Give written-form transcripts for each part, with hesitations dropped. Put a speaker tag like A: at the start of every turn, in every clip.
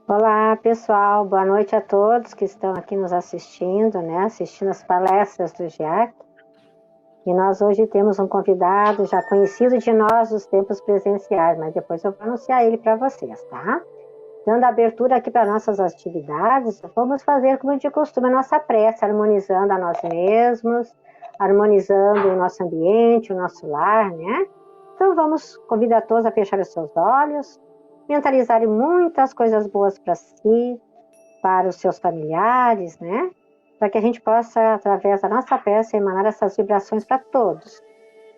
A: Olá, pessoal. Boa noite a todos que estão aqui nos assistindo, né? Assistindo as palestras do GIAC. E nós hoje temos um convidado já conhecido de nós dos tempos presenciais, mas depois eu vou anunciar ele para vocês, tá? Dando abertura aqui para nossas atividades, vamos fazer como de costume a nossa prece, harmonizando a nós mesmos, harmonizando o nosso ambiente, o nosso lar, né? Então vamos convidar todos a fechar os seus olhos, mentalizarem muitas coisas boas para si, para os seus familiares, né? Para que a gente possa, através da nossa peça, emanar essas vibrações para todos.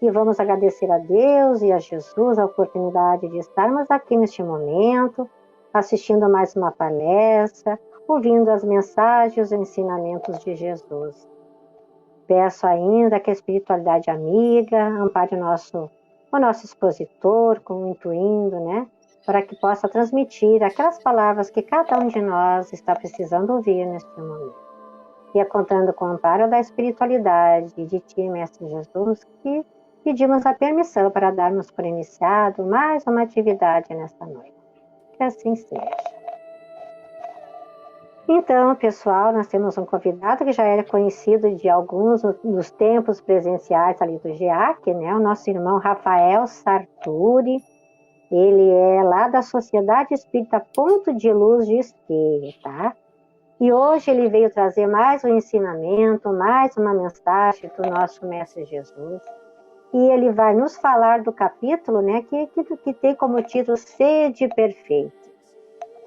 A: E vamos agradecer a Deus e a Jesus a oportunidade de estarmos aqui neste momento, assistindo mais uma palestra, ouvindo as mensagens e ensinamentos de Jesus. Peço ainda que a espiritualidade amiga ampare o nosso expositor, intuindo, né? Para que possa transmitir aquelas palavras que cada um de nós está precisando ouvir neste momento. E é contando com o amparo da espiritualidade de Ti, Mestre Jesus, que pedimos a permissão para darmos por iniciado mais uma atividade nesta noite. Que assim seja. Então, pessoal, nós temos um convidado que já era conhecido de alguns dos tempos presenciais ali do GIAC, né? O nosso irmão Rafael Sarturi. Ele é lá da Sociedade Espírita Ponto de Luz de Esteio, tá? E hoje ele veio trazer mais um ensinamento, mais uma mensagem do nosso Mestre Jesus. E ele vai nos falar do capítulo, né, que tem como título Sede Perfeita.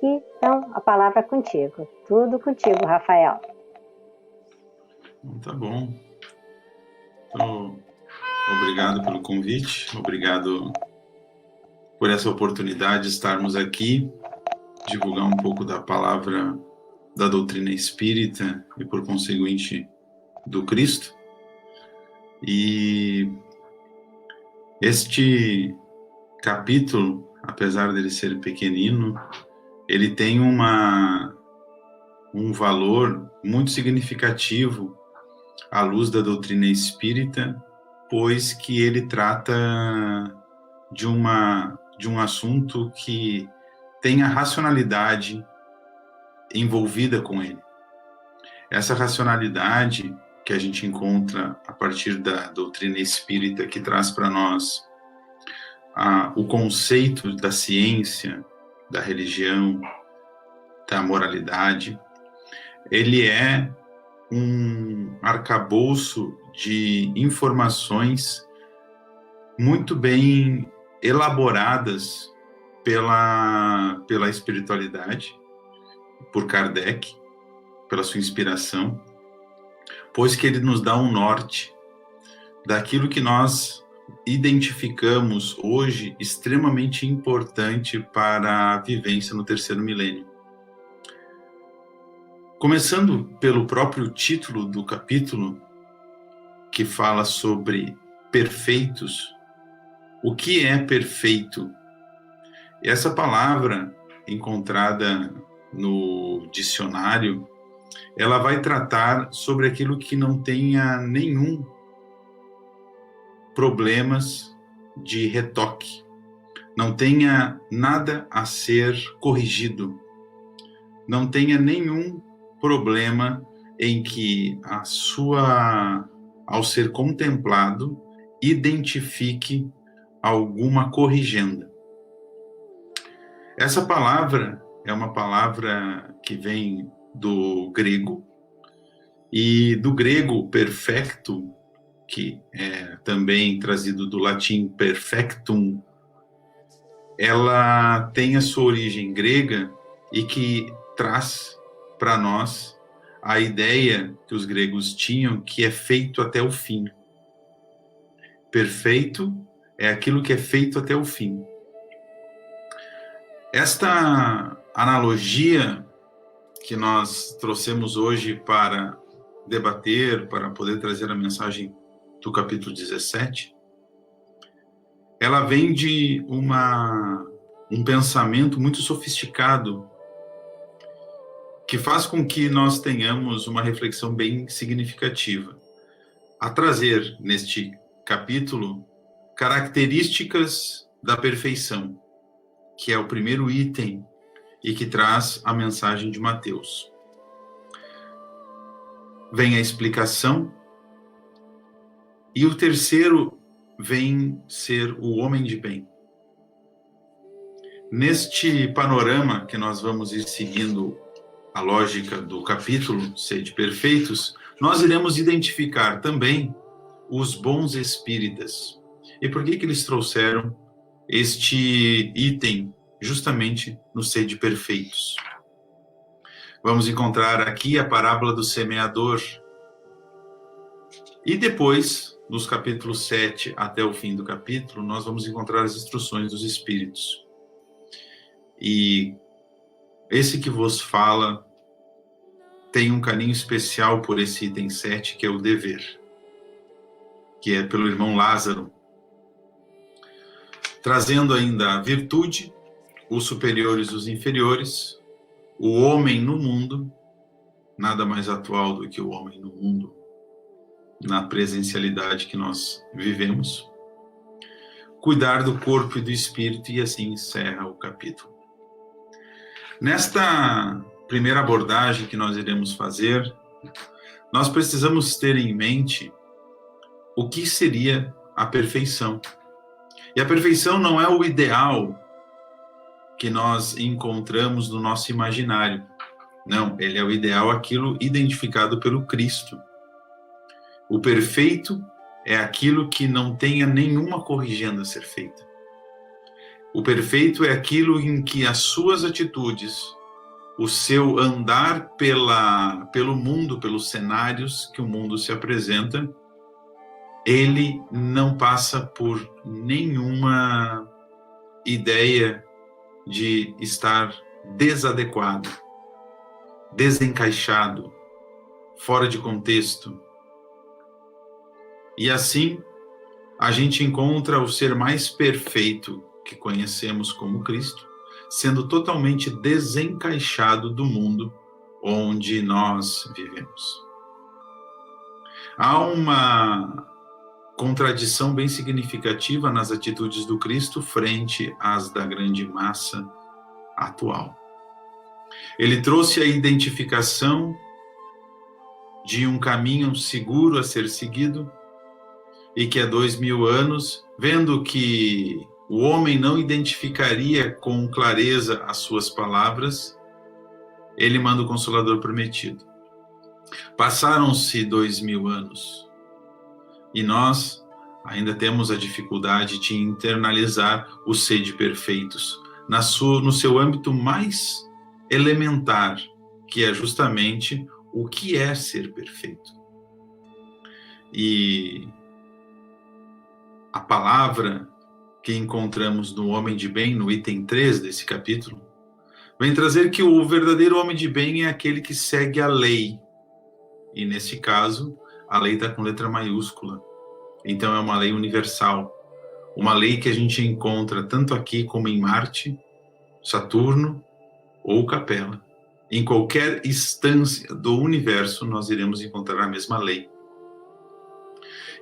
A: Então, a palavra é contigo. Tudo contigo, Rafael.
B: Tá bom. Então, obrigado pelo convite, obrigado por essa oportunidade de estarmos aqui, divulgar um pouco da palavra da doutrina espírita e, por conseguinte, do Cristo. E este capítulo, apesar dele ser pequenino, ele tem um valor muito significativo à luz da doutrina espírita, pois que ele trata de um assunto que tem a racionalidade envolvida com ele. Essa racionalidade que a gente encontra a partir da doutrina espírita, que traz para nós o conceito da ciência, da religião, da moralidade, ele é um arcabouço de informações muito bem elaboradas pela espiritualidade, por Kardec, pela sua inspiração, pois que ele nos dá um norte daquilo que nós identificamos hoje extremamente importante para a vivência no terceiro milênio. Começando pelo próprio título do capítulo, que fala sobre perfeitos. O que é perfeito? Essa palavra, encontrada no dicionário, ela vai tratar sobre aquilo que não tenha nenhum problemas de retoque, não tenha nada a ser corrigido, não tenha nenhum problema em que ao ser contemplado, identifique alguma corrigenda. Essa palavra é uma palavra que vem do grego, e do grego perfecto, que é também trazido do latim perfectum, ela tem a sua origem grega e que traz para nós a ideia que os gregos tinham, que é feito até o fim. Perfeito é aquilo que é feito até o fim. Esta analogia que nós trouxemos hoje para debater, para poder trazer a mensagem do capítulo 17, ela vem de um pensamento muito sofisticado, que faz com que nós tenhamos uma reflexão bem significativa, a trazer neste capítulo características da perfeição, que é o primeiro item e que traz a mensagem de Mateus. Vem a explicação, e o terceiro vem ser o homem de bem. Neste panorama que nós vamos ir seguindo a lógica do capítulo Sede Perfeitos, nós iremos identificar também os bons espíritas. E por que eles trouxeram este item justamente no Sede Perfeitos? Vamos encontrar aqui a parábola do semeador. E depois, nos capítulos 7 até o fim do capítulo, nós vamos encontrar as instruções dos espíritos. E esse que vos fala tem um carinho especial por esse item 7, que é o dever, que é pelo irmão Lázaro, trazendo ainda a virtude, os superiores e os inferiores, o homem no mundo, nada mais atual do que o homem no mundo, na presencialidade que nós vivemos, cuidar do corpo e do espírito, e assim encerra o capítulo. Nesta primeira abordagem que nós iremos fazer, nós precisamos ter em mente o que seria a perfeição. E a perfeição não é o ideal que nós encontramos no nosso imaginário. Não, ele é o ideal, aquilo identificado pelo Cristo. O perfeito é aquilo que não tenha nenhuma corrigenda a ser feita. O perfeito é aquilo em que as suas atitudes, o seu andar pelo mundo, pelos cenários que o mundo se apresenta, ele não passa por nenhuma ideia de estar desadequado, desencaixado, fora de contexto. E assim, a gente encontra o ser mais perfeito que conhecemos como Cristo, sendo totalmente desencaixado do mundo onde nós vivemos. Há uma contradição bem significativa nas atitudes do Cristo frente às da grande massa atual. Ele trouxe a identificação de um caminho seguro a ser seguido e que há 2000 anos, vendo que o homem não identificaria com clareza as suas palavras, ele manda o Consolador prometido. Passaram-se 2000 anos e nós ainda temos a dificuldade de internalizar os Sede Perfeitos no seu âmbito mais elementar, que é justamente o que é ser perfeito. E a palavra que encontramos no homem de bem, no item 3 desse capítulo, vem trazer que o verdadeiro homem de bem é aquele que segue a lei. E nesse caso, a lei está com letra maiúscula. Então é uma lei universal. Uma lei que a gente encontra tanto aqui como em Marte, Saturno ou Capela. Em qualquer instância do universo, nós iremos encontrar a mesma lei.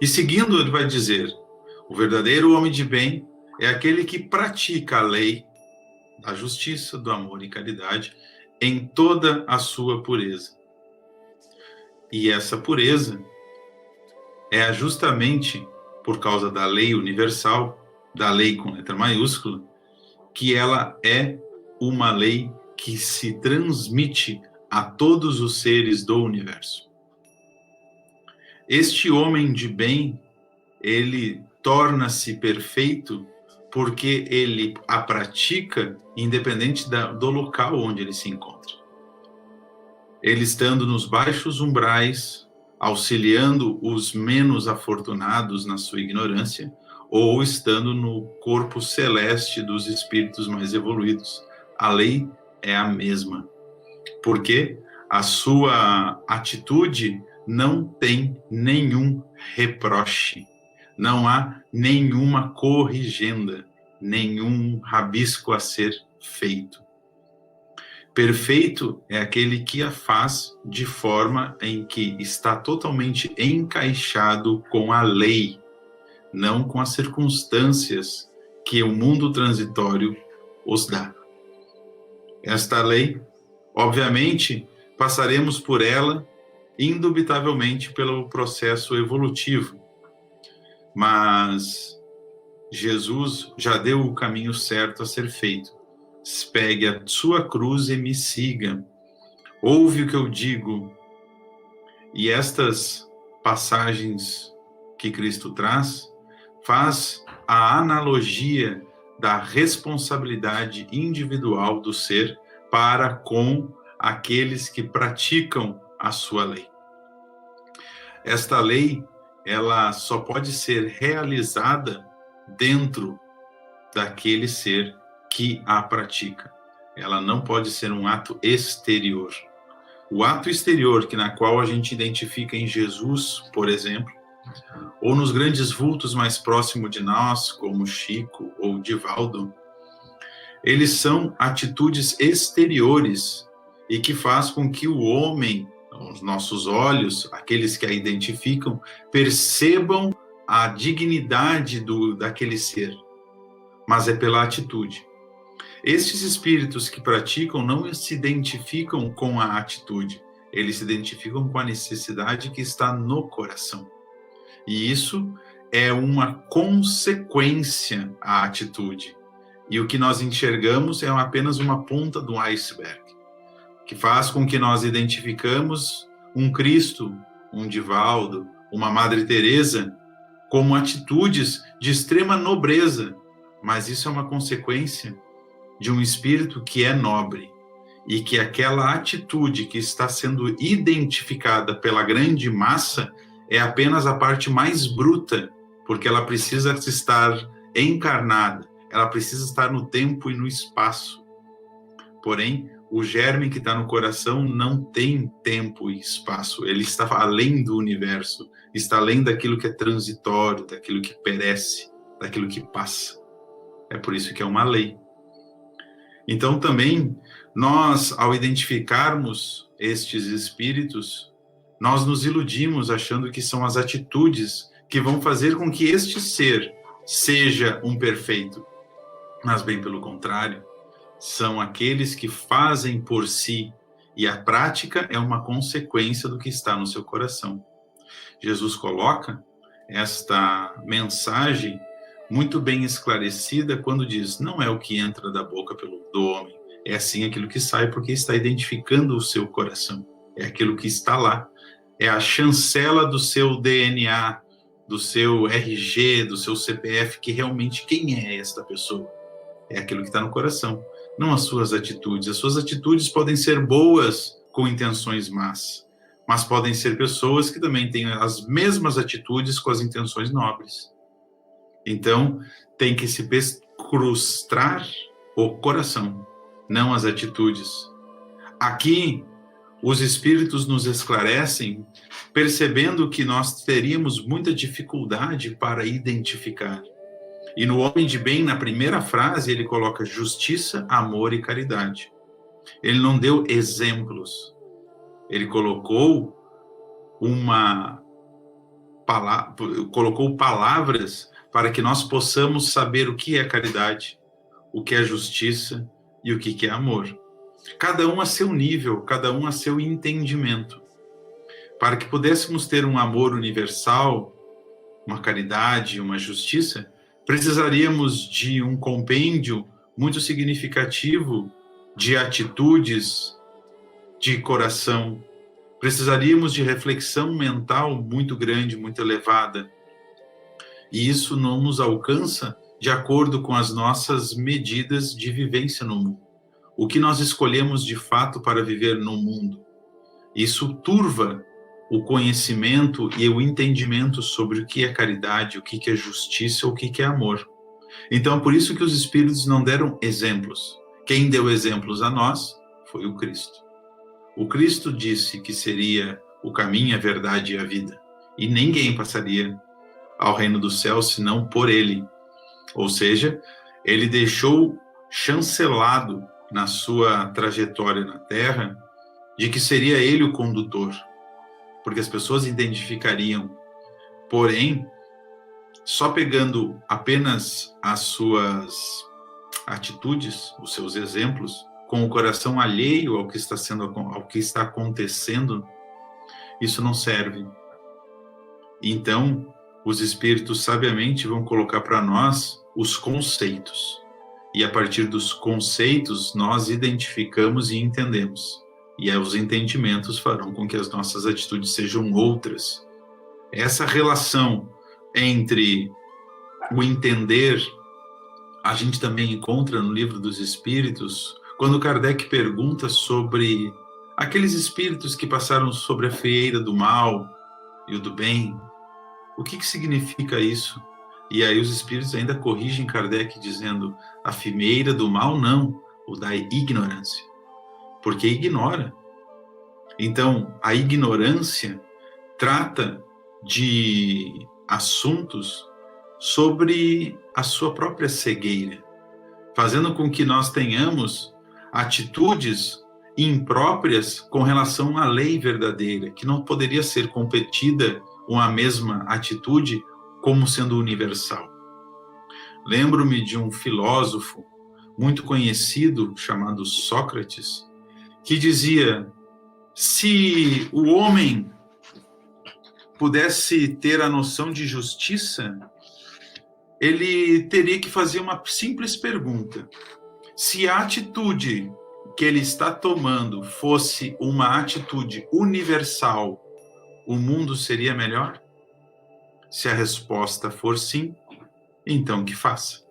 B: E seguindo, ele vai dizer, o verdadeiro homem de bem é aquele que pratica a lei da justiça, do amor e caridade em toda a sua pureza. E essa pureza é justamente por causa da lei universal, da lei com letra maiúscula, que ela é uma lei que se transmite a todos os seres do universo. Este homem de bem, ele torna-se perfeito porque ele a pratica independente do local onde ele se encontra. Ele estando nos baixos umbrais, auxiliando os menos afortunados na sua ignorância, ou estando no corpo celeste dos espíritos mais evoluídos. A lei é a mesma, porque a sua atitude não tem nenhum reproche. Não há nenhuma corrigenda, nenhum rabisco a ser feito. Perfeito é aquele que a faz de forma em que está totalmente encaixado com a lei, não com as circunstâncias que o mundo transitório os dá. Esta lei, obviamente, passaremos por ela, indubitavelmente, pelo processo evolutivo. Mas Jesus já deu o caminho certo a ser feito. Pegue a sua cruz e me siga. Ouve o que eu digo. E estas passagens que Cristo traz, faz a analogia da responsabilidade individual do ser para com aqueles que praticam a sua lei. Esta lei, ela só pode ser realizada dentro daquele ser que a pratica. Ela não pode ser um ato exterior. O ato exterior, na qual a gente identifica em Jesus, por exemplo, ou nos grandes vultos mais próximos de nós, como Chico ou Divaldo, eles são atitudes exteriores e que faz com que o homem, os nossos olhos, aqueles que a identificam, percebam a dignidade daquele ser. Mas é pela atitude. Estes espíritos que praticam não se identificam com a atitude, eles se identificam com a necessidade que está no coração. E isso é uma consequência à atitude. E o que nós enxergamos é apenas uma ponta do iceberg, que faz com que nós identificamos um Cristo, um Divaldo, uma Madre Teresa, como atitudes de extrema nobreza, mas isso é uma consequência de um espírito que é nobre, e que aquela atitude que está sendo identificada pela grande massa é apenas a parte mais bruta, porque ela precisa estar encarnada, ela precisa estar no tempo e no espaço. Porém, o germe que está no coração não tem tempo e espaço, ele está além do universo, está além daquilo que é transitório, daquilo que perece, daquilo que passa. É por isso que é uma lei. Então, também, nós, ao identificarmos estes espíritos, nós nos iludimos achando que são as atitudes que vão fazer com que este ser seja um perfeito. Mas, bem pelo contrário, são aqueles que fazem por si, e a prática é uma consequência do que está no seu coração. Jesus coloca esta mensagem muito bem esclarecida quando diz: não é o que entra da boca do homem, é assim aquilo que sai, porque está identificando o seu coração, é aquilo que está lá, é a chancela do seu DNA, do seu RG, do seu CPF, que realmente quem é esta pessoa? É aquilo que está no coração, não as suas atitudes. As suas atitudes podem ser boas com intenções más, mas podem ser pessoas que também têm as mesmas atitudes com as intenções nobres. Então, tem que se perscrutar o coração, não as atitudes. Aqui, os espíritos nos esclarecem, percebendo que nós teríamos muita dificuldade para identificar. E no homem de bem, na primeira frase, ele coloca justiça, amor e caridade. Ele não deu exemplos. Ele colocou palavras para que nós possamos saber o que é caridade, o que é justiça e o que é amor. Cada um a seu nível, cada um a seu entendimento. Para que pudéssemos ter um amor universal, uma caridade, uma justiça, precisaríamos de um compêndio muito significativo de atitudes, de coração. Precisaríamos de reflexão mental muito grande, muito elevada. E isso não nos alcança de acordo com as nossas medidas de vivência no mundo. O que nós escolhemos de fato para viver no mundo. Isso turva o conhecimento e o entendimento sobre o que é caridade, o que é justiça, o que é amor. Então, por isso que os espíritos não deram exemplos. Quem deu exemplos a nós foi o Cristo. O Cristo disse que seria o caminho, a verdade e a vida. E ninguém passaria ao reino do céu senão por ele. Ou seja, ele deixou chancelado na sua trajetória na Terra de que seria ele o condutor, porque as pessoas identificariam. Porém, só pegando apenas as suas atitudes, os seus exemplos, com o coração alheio ao que está acontecendo, isso não serve. Então, os espíritos sabiamente vão colocar para nós os conceitos. E a partir dos conceitos, nós identificamos e entendemos. E os entendimentos farão com que as nossas atitudes sejam outras. Essa relação entre o entender, a gente também encontra no Livro dos Espíritos, quando Kardec pergunta sobre aqueles espíritos que passaram sobre a fieira do mal e o do bem. O que significa isso? E aí os espíritos ainda corrigem Kardec dizendo: a fieira do mal não, o da ignorância. Porque ignora. Então, a ignorância trata de assuntos sobre a sua própria cegueira, fazendo com que nós tenhamos atitudes impróprias com relação à lei verdadeira, que não poderia ser competida com a mesma atitude como sendo universal. Lembro-me de um filósofo muito conhecido chamado Sócrates, que dizia: se o homem pudesse ter a noção de justiça, ele teria que fazer uma simples pergunta: se a atitude que ele está tomando fosse uma atitude universal, o mundo seria melhor? Se a resposta for sim, então que faça.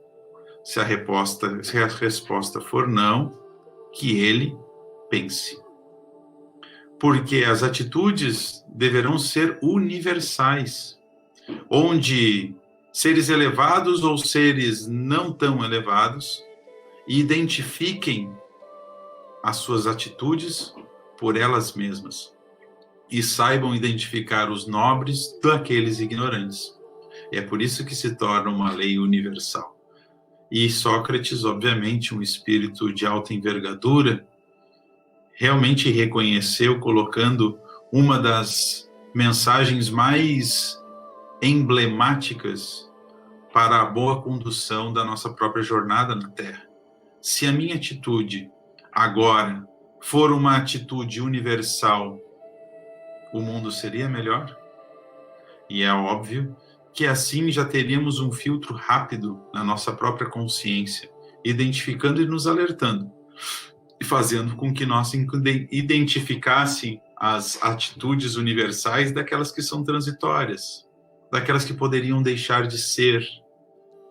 B: Se a resposta for não, que ele pense. Porque as atitudes deverão ser universais, onde seres elevados ou seres não tão elevados identifiquem as suas atitudes por elas mesmas e saibam identificar os nobres daqueles ignorantes. É por isso que se torna uma lei universal. E Sócrates, obviamente, um espírito de alta envergadura, realmente reconheceu, colocando uma das mensagens mais emblemáticas para a boa condução da nossa própria jornada na Terra. Se a minha atitude agora for uma atitude universal, o mundo seria melhor? E é óbvio que assim já teríamos um filtro rápido na nossa própria consciência, identificando e nos alertando, e fazendo com que nós identificasse as atitudes universais daquelas que são transitórias, daquelas que poderiam deixar de ser,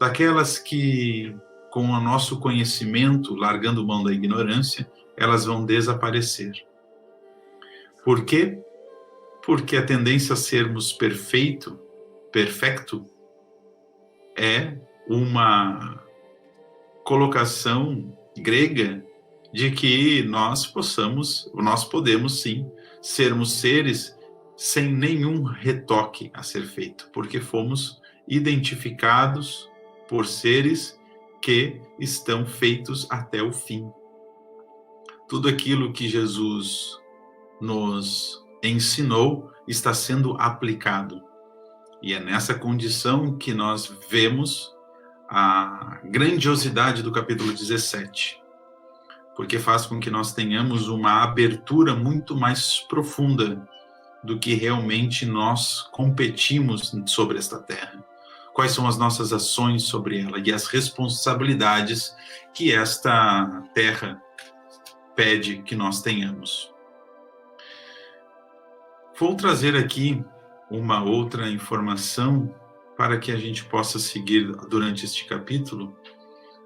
B: daquelas que, com o nosso conhecimento, largando mão da ignorância, elas vão desaparecer. Por quê? Porque a tendência a sermos perfeito é uma colocação grega de que nós podemos sim sermos seres sem nenhum retoque a ser feito, porque fomos identificados por seres que estão feitos até o fim. Tudo aquilo que Jesus nos ensinou está sendo aplicado. E é nessa condição que nós vemos a grandiosidade do capítulo 17, porque faz com que nós tenhamos uma abertura muito mais profunda do que realmente nós competimos sobre esta terra. Quais são as nossas ações sobre ela e as responsabilidades que esta terra pede que nós tenhamos. Vou trazer aqui uma outra informação para que a gente possa seguir durante este capítulo,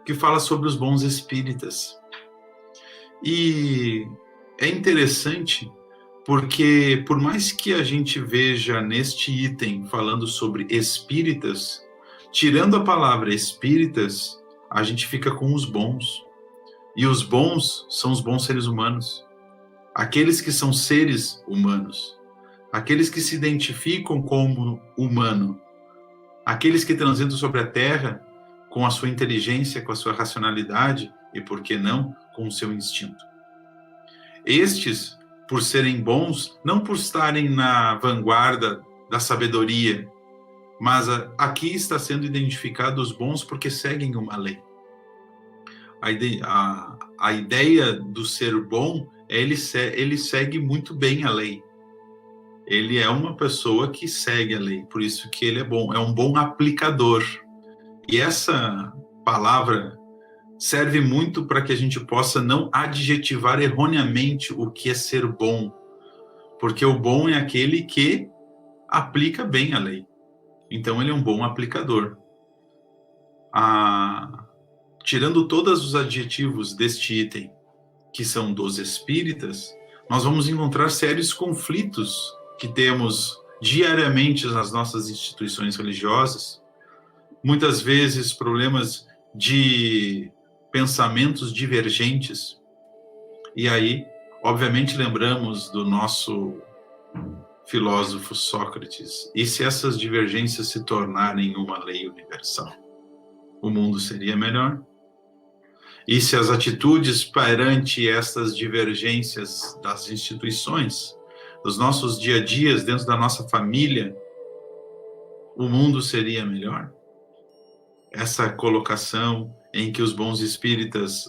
B: que fala sobre os bons espíritas. E é interessante porque, por mais que a gente veja neste item falando sobre espíritas, tirando a palavra espíritas, a gente fica com os bons. E os bons são os bons seres humanos, aqueles que são seres humanos, aqueles que se identificam como humano, aqueles que transitam sobre a Terra com a sua inteligência, com a sua racionalidade e, por que não, com o seu instinto. Estes, por serem bons, não por estarem na vanguarda da sabedoria, mas aqui está sendo identificado os bons porque seguem uma lei. a ideia do ser bom é ele segue muito bem a lei. Ele é uma pessoa que segue a lei, por isso que ele é bom, é um bom aplicador. E essa palavra serve muito para que a gente possa não adjetivar erroneamente o que é ser bom, porque o bom é aquele que aplica bem a lei. Então ele é um bom aplicador. Tirando todos os adjetivos deste item, que são dos espíritas, nós vamos encontrar sérios conflitos que temos diariamente nas nossas instituições religiosas, muitas vezes problemas de pensamentos divergentes. E aí, obviamente, lembramos do nosso filósofo Sócrates. E se essas divergências se tornarem uma lei universal? O mundo seria melhor? E se as atitudes perante estas divergências das instituições, dos nossos dia a dias, dentro da nossa família, o mundo seria melhor? Essa colocação em que os bons espíritas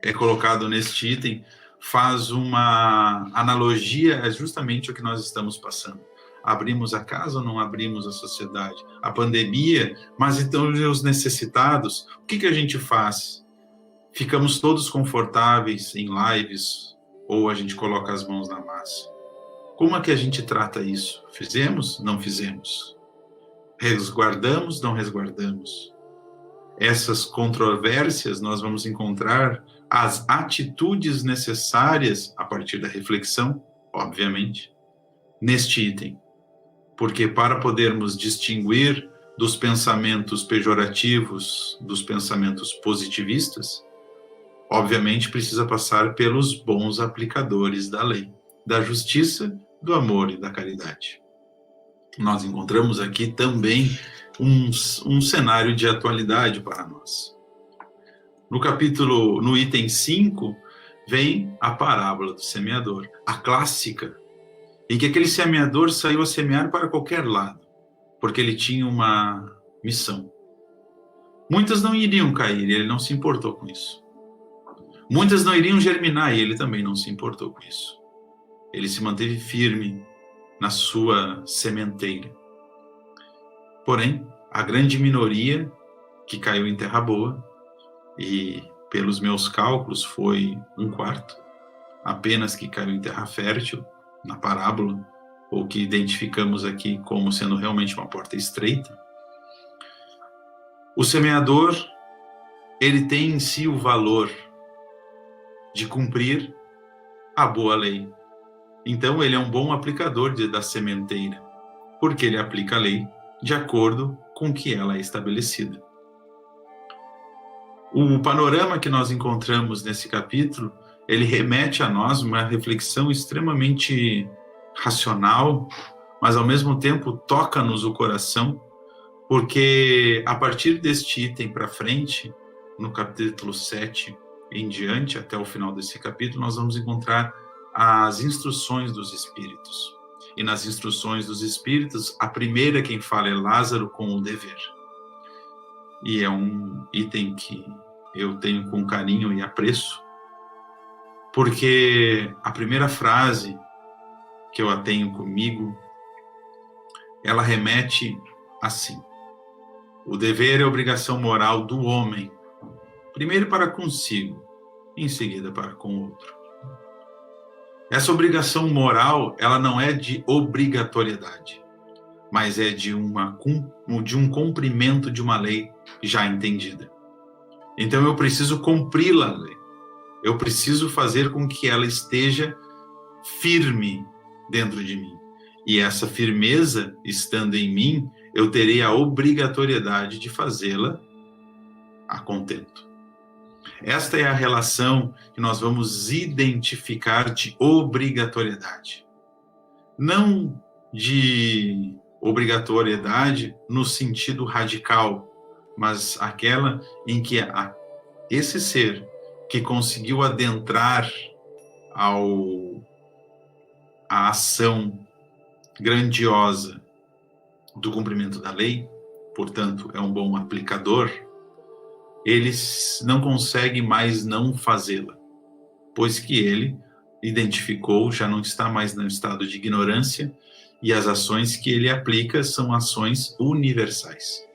B: é colocado neste item faz uma analogia a justamente o que nós estamos passando. Abrimos a casa ou não abrimos a sociedade? A pandemia, mas então os necessitados, o que a gente faz? Ficamos todos confortáveis em lives ou a gente coloca as mãos na massa? Como é que a gente trata isso? Fizemos? Não fizemos? Resguardamos? Não resguardamos? Essas controvérsias nós vamos encontrar as atitudes necessárias a partir da reflexão, obviamente, neste item. Porque para podermos distinguir dos pensamentos pejorativos dos pensamentos positivistas, obviamente precisa passar pelos bons aplicadores da lei, da justiça, do amor e da caridade. Nós encontramos aqui também um cenário de atualidade para nós. No item 5, vem a parábola do semeador, a clássica, em que aquele semeador saiu a semear para qualquer lado, porque ele tinha uma missão. Muitas não iriam cair, e ele não se importou com isso. Muitas não iriam germinar, e ele também não se importou com isso. Ele se manteve firme na sua sementeira. Porém, a grande minoria que caiu em terra boa, e pelos meus cálculos foi 1/4, apenas que caiu em terra fértil, na parábola, ou que identificamos aqui como sendo realmente uma porta estreita. O semeador, ele tem em si o valor de cumprir a boa lei. Então, ele é um bom aplicador da sementeira, porque ele aplica a lei de acordo com que ela é estabelecida. O panorama que nós encontramos nesse capítulo, ele remete a nós uma reflexão extremamente racional, mas ao mesmo tempo toca-nos o coração, porque a partir deste item para frente, no capítulo 7 em diante, até o final desse capítulo, nós vamos encontrar as instruções dos Espíritos. E nas instruções dos Espíritos, a primeira quem fala é Lázaro com o dever. E é um item que eu tenho com carinho e apreço, porque a primeira frase que eu a tenho comigo, ela remete assim: o dever é a obrigação moral do homem, primeiro para consigo, em seguida para com o outro. Essa obrigação moral, ela não é de obrigatoriedade, mas é de um cumprimento de uma lei já entendida. Então eu preciso cumpri-la, a lei. Eu preciso fazer com que ela esteja firme dentro de mim. E essa firmeza estando em mim, eu terei a obrigatoriedade de fazê-la a contento. Esta é a relação que nós vamos identificar de obrigatoriedade. Não de obrigatoriedade no sentido radical, mas aquela em que esse ser que conseguiu adentrar a ação grandiosa do cumprimento da lei, portanto, é um bom aplicador, ele não consegue mais não fazê-la, pois que ele identificou, já não está mais no estado de ignorância, e as ações que ele aplica são ações universais.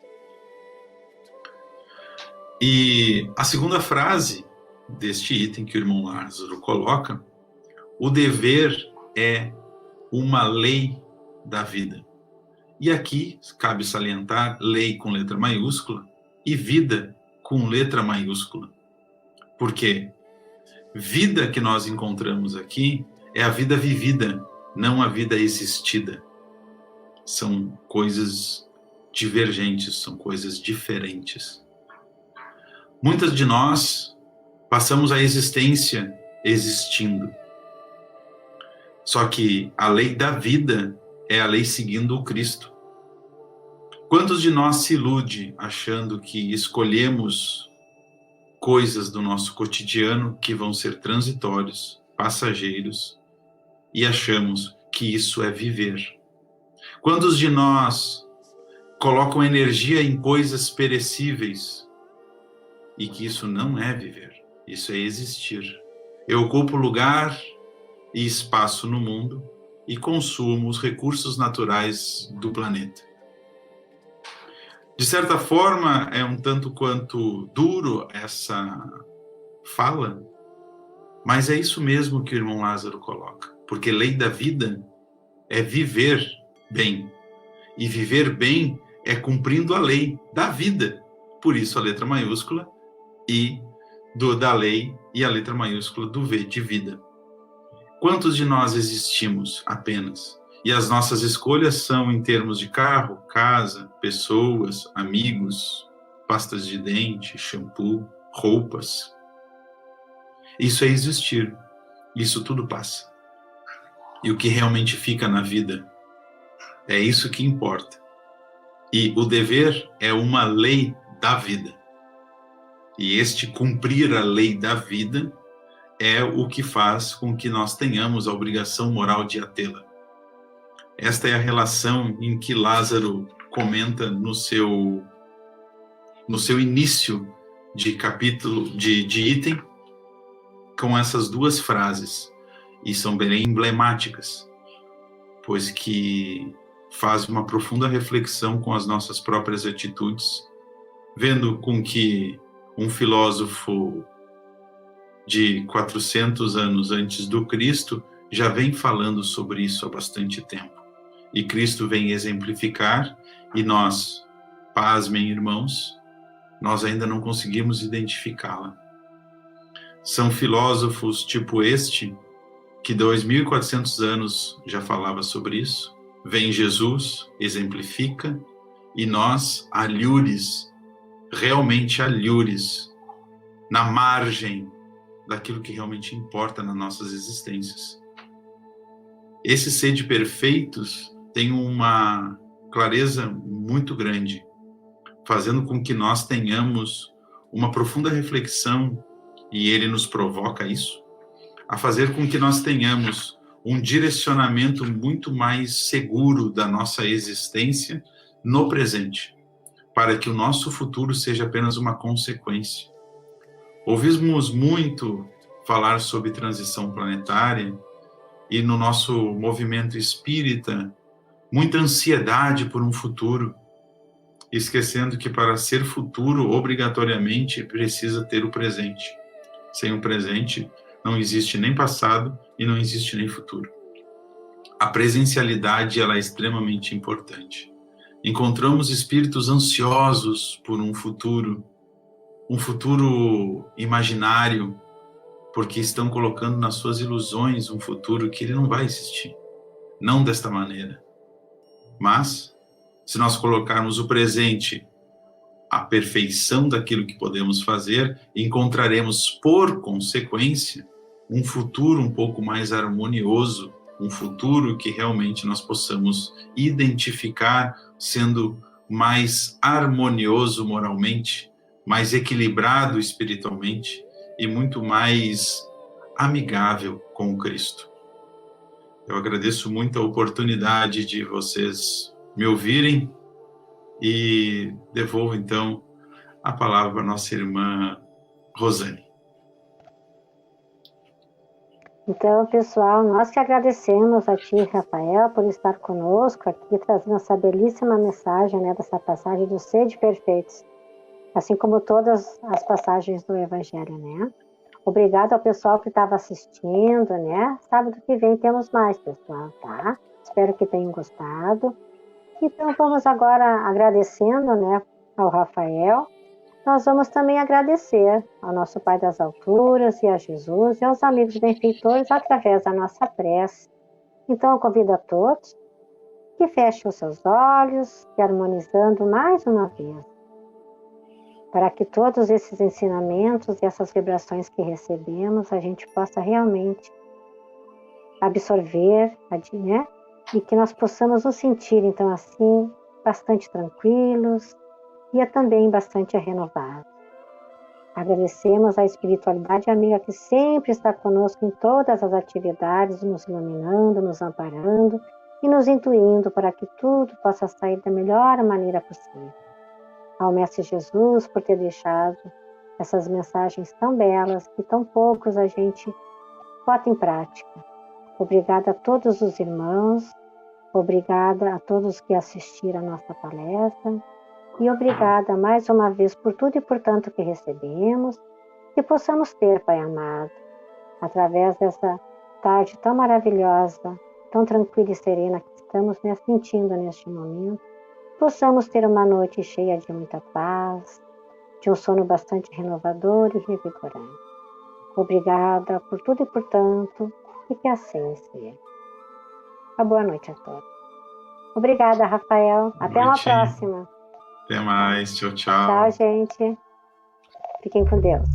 B: E a segunda frase deste item que o irmão Lázaro coloca, o dever é uma lei da vida. E aqui cabe salientar lei com letra maiúscula e vida com letra maiúscula. Por quê? Vida que nós encontramos aqui é a vida vivida, não a vida existida. São coisas divergentes, são coisas diferentes. Muitas de nós passamos a existência existindo. Só que a lei da vida é a lei seguindo o Cristo. Quantos de nós se ilude achando que escolhemos coisas do nosso cotidiano que vão ser transitórios, passageiros, e achamos que isso é viver? Quantos de nós colocam energia em coisas perecíveis e que isso não é viver, isso é existir? Eu ocupo lugar e espaço no mundo e consumo os recursos naturais do planeta. De certa forma, é um tanto quanto duro essa fala, mas é isso mesmo que o irmão Lázaro coloca, porque lei da vida é viver bem, e viver bem é cumprindo a lei da vida, por isso a letra maiúscula e da lei e a letra maiúscula do V de vida. Quantos de nós existimos apenas? E as nossas escolhas são em termos de carro, casa, pessoas, amigos, pastas de dente, shampoo, roupas. Isso é existir. Isso tudo passa. E o que realmente fica na vida é isso que importa. E o dever é uma lei da vida. E este cumprir a lei da vida é o que faz com que nós tenhamos a obrigação moral de atê-la. Esta é a relação em que Lázaro comenta no seu início de capítulo, de item, com essas duas frases, e são bem emblemáticas, pois que faz uma profunda reflexão com as nossas próprias atitudes, vendo com que um filósofo de 400 anos antes do Cristo já vem falando sobre isso há bastante tempo. E Cristo vem exemplificar, e nós, pasmem, irmãos, nós ainda não conseguimos identificá-la. São filósofos tipo este, que 2.400 anos já falava sobre isso. Vem Jesus, exemplifica, e nós, alhures, realmente alhures, na margem daquilo que realmente importa nas nossas existências. Esses sede perfeitos têm uma clareza muito grande, fazendo com que nós tenhamos uma profunda reflexão, e ele nos provoca isso, a fazer com que nós tenhamos um direcionamento muito mais seguro da nossa existência no presente, para que o nosso futuro seja apenas uma consequência. Ouvimos muito falar sobre transição planetária, e no nosso movimento espírita, muita ansiedade por um futuro, esquecendo que para ser futuro, obrigatoriamente, precisa ter o presente. Sem o presente, não existe nem passado e não existe nem futuro. A presencialidade, ela é extremamente importante. Encontramos espíritos ansiosos por um futuro imaginário, porque estão colocando nas suas ilusões um futuro que ele não vai existir. Não desta maneira. Mas, se nós colocarmos o presente, a perfeição daquilo que podemos fazer, encontraremos, por consequência, um futuro um pouco mais harmonioso, um futuro que realmente nós possamos identificar sendo mais harmonioso moralmente, mais equilibrado espiritualmente e muito mais amigável com o Cristo. Eu agradeço muito a oportunidade de vocês me ouvirem e devolvo então a palavra para a nossa irmã Rosane.
A: Então, pessoal, nós que agradecemos a Ti, Rafael, por estar conosco aqui, trazendo essa belíssima mensagem, né, dessa passagem do Sede Perfeitos, assim como todas as passagens do Evangelho, né? Obrigado ao pessoal que estava assistindo, né? Sábado que vem temos mais, pessoal, tá? Espero que tenham gostado. Então, vamos agora agradecendo, né, ao Rafael. Nós vamos também agradecer ao nosso Pai das Alturas e a Jesus e aos amigos benfeitores através da nossa prece. Então, eu convido a todos que fechem os seus olhos e harmonizando mais uma vez, para que todos esses ensinamentos e essas vibrações que recebemos, a gente possa realmente absorver, né? E que nós possamos nos sentir, então, assim, bastante tranquilos e também bastante renovados. Agradecemos a espiritualidade amiga que sempre está conosco em todas as atividades, nos iluminando, nos amparando e nos intuindo para que tudo possa sair da melhor maneira possível. Ao Mestre Jesus por ter deixado essas mensagens tão belas que tão poucos a gente bota em prática. Obrigada a todos os irmãos, obrigada a todos que assistiram a nossa palestra e obrigada mais uma vez por tudo e por tanto que recebemos, que possamos ter, Pai amado, através dessa tarde tão maravilhosa, tão tranquila e serena que estamos sentindo neste momento, possamos ter uma noite cheia de muita paz, de um sono bastante renovador e revigorante. Obrigada por tudo e por tanto, e que assim seja. Uma boa noite a todos. Obrigada, Rafael. Até uma próxima.
B: Até mais. Tchau, tchau.
A: Tchau, gente. Fiquem com Deus.